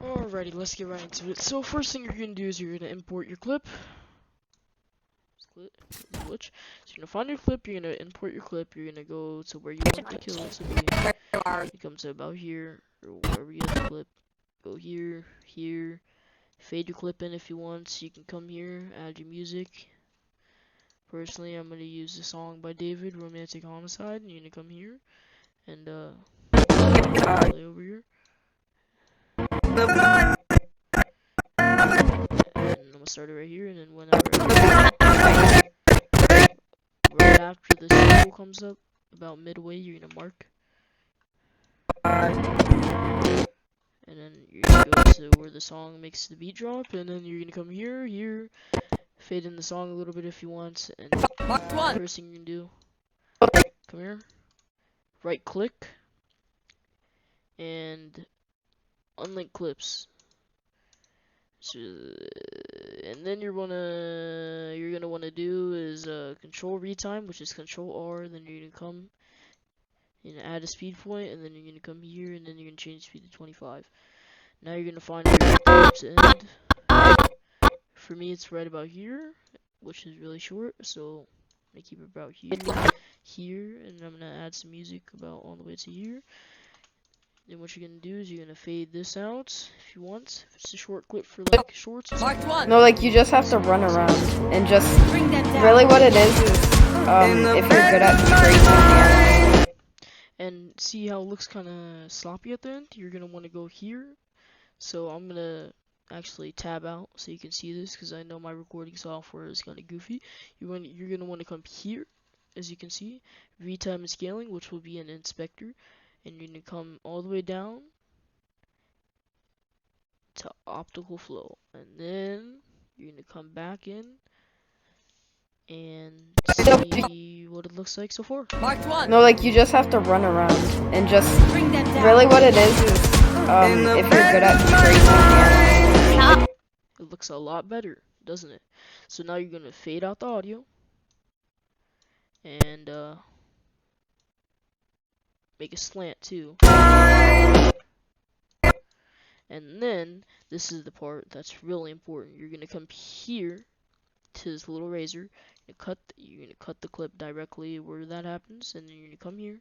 Alrighty, let's get right into it. So first thing you're gonna do is you're gonna import your clip. Glitch. So you're gonna find your clip. You're gonna import your clip. You're gonna go to where you want the kill to be. You come to about here or wherever you have the clip. Go here, here. Fade your clip in if you want. So you can come here, add your music. Personally, I'm gonna use the song by David, "Romantic Homicide." And you're gonna come here and play over here. And I'm gonna start it right here, and then whenever right after the symbol comes up, about midway, you're gonna mark, and then you're gonna go to where the song makes the beat drop, and then you're gonna come here, here, fade in the song a little bit if you want, and first thing you can do, come here, right click, and unlink clips. So, and then you're gonna wanna do is control retime, which is control R. Then you're gonna come, you're gonna add a speed point, and then you're gonna come here, and then you're gonna change speed to 25. Now you're gonna find where you want to end. For me, it's right about here, which is really short, so I'm gonna keep it about here, and I'm gonna add some music about all the way to here. Then what you're gonna do is you're gonna fade this out if you want. If it's a short clip for like shorts. No, like you just have to run around and just really what it is if you're good at tracing. And see how it looks kind of sloppy at the end? You're gonna want to go here. So I'm gonna actually tab out so you can see this because I know my recording software is kind of goofy. You're gonna want to come here, as you can see, retime and scaling, which will be an inspector, and you're gonna come all the way down to optical flow, and then you're gonna come back in and see what it looks like so far. No, like you just have to run around and just really what it is if you're good at tracing. It looks a lot better, doesn't it? So now you're gonna fade out the audio and make a slant too. And then this is the part that's really important. You're gonna come here to this little razor. You're gonna cut the clip directly where that happens, and then you're gonna come here.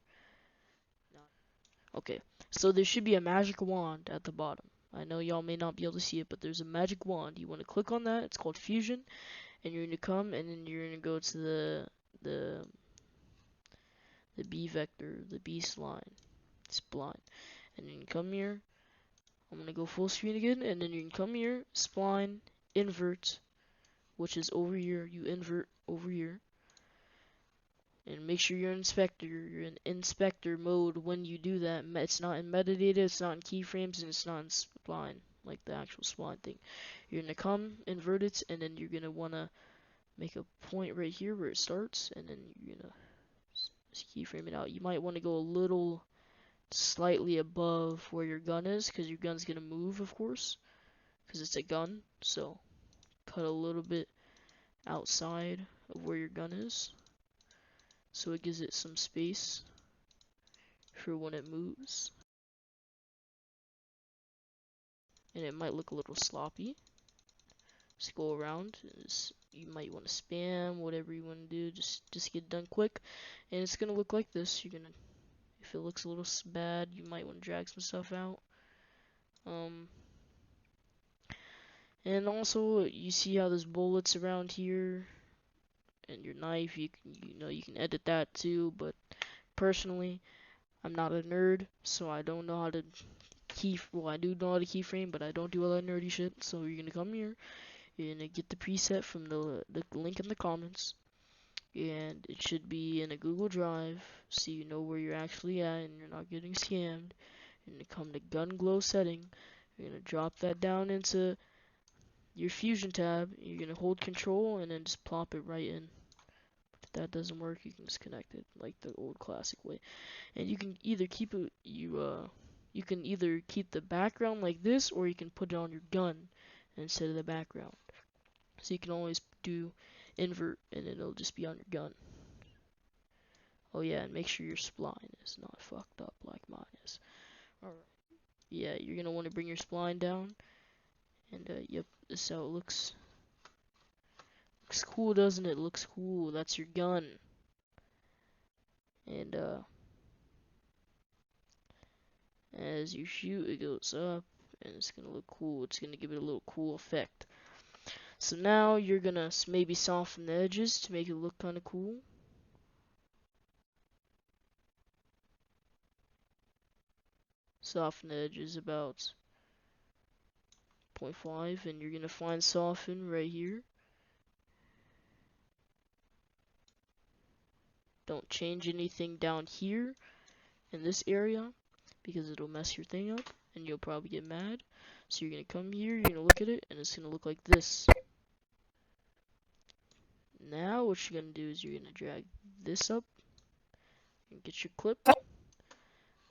Okay, so there should be a magic wand at the bottom. I know y'all may not be able to see it, but there's a magic wand. You want to click on that. It's called Fusion, and you're gonna come, and then you're gonna go to the B vector, the B spline, and then you come here. I'm gonna go full screen again, and then you can come here, spline, invert, which is over here. You invert over here, and make sure you're in inspector mode when you do that. It's not in metadata, it's not in keyframes, and it's not in spline, like the actual spline thing. You're gonna come, invert it, and then you're gonna wanna make a point right here where it starts, and then you're gonna just keyframe it out. You might want to go a little slightly above where your gun is, because your gun's gonna move, of course, because it's a gun. So cut a little bit outside of where your gun is, so it gives it some space for when it moves. And it might look a little sloppy. Just go around. You might want to spam whatever you want to do. Just get done quick, and it's gonna look like this. You're gonna, if it looks a little bad, you might want to drag some stuff out. And also you see how there's bullets around here, and your knife. You can edit that too. But personally, I'm not a nerd, so I don't know how to well, I do know how to keyframe, but I don't do all that nerdy shit. So you're gonna come here, you're gonna get the preset from the link in the comments, and it should be in a Google Drive, so you know where you're actually at and you're not getting scammed. You're gonna come to gun glow setting, you're gonna drop that down into your fusion tab, you're gonna hold control and then just plop it right in. If that doesn't work, you can disconnect it like the old classic way. And you can either keep it, you can either keep the background like this, or you can put it on your gun instead of the background. So you can always do invert, and it'll just be on your gun. Oh yeah, and make sure your spline is not fucked up like mine is. Alright. yeah, you're gonna want to bring your spline down. And yep, this is how it looks. Looks cool, doesn't it? Looks cool. That's your gun. And as you shoot, it goes up, and it's gonna look cool. It's gonna give it a little cool effect. So now you're gonna maybe soften the edges to make it look kind of cool. Soften the edges about 0.5, and you're gonna find soften right here. Don't change anything down here in this area because it'll mess your thing up and you'll probably get mad. So you're gonna come here, you're gonna look at it, and it's gonna look like this. Now what you're gonna do is you're gonna drag this up and get your clip.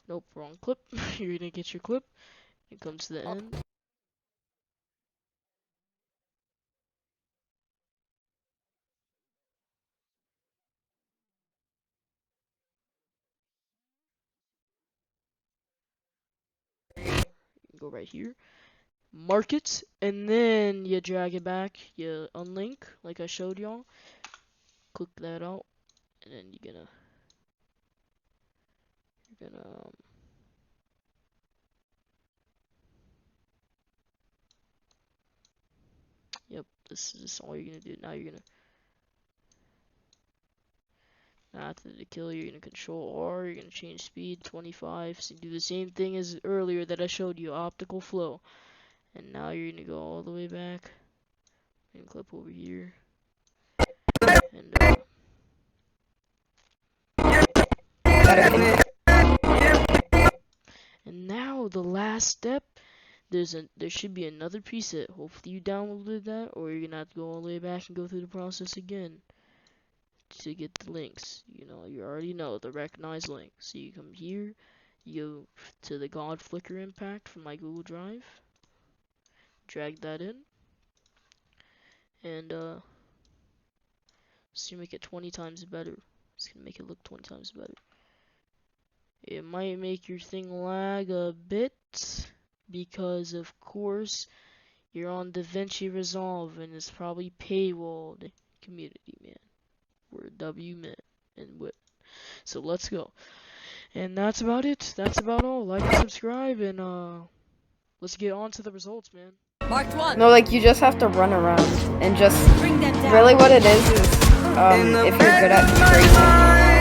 Nope, wrong clip. You're gonna get your clip and come to the end. You can go right here, mark it, and then you drag it back. You unlink like I showed y'all. Click that out, and then you're gonna yep, this is all you're gonna do. Now you're gonna after the kill, you're gonna control R, you're gonna change speed 25, so you do the same thing as earlier that I showed you, optical flow. And now you're gonna go all the way back and clip over here. And and now the last step, there should be another preset. Hopefully you downloaded that, or you're gonna have to go all the way back and go through the process again to get the links. You already know the recognized link. So you come here, you go to the God Flicker Impact from my Google Drive, drag that in, and so you make it 20 times better. It's gonna make it look 20 times better. It might make your thing lag a bit because of course you're on Davinci Resolve and it's probably paywalled. Community, man. We're a W man and what. So let's go. And that's about it. That's about all. Like and subscribe, and let's get on to the results, man. Marked one. No, like you just have to run around and just really what it is if you're good at straight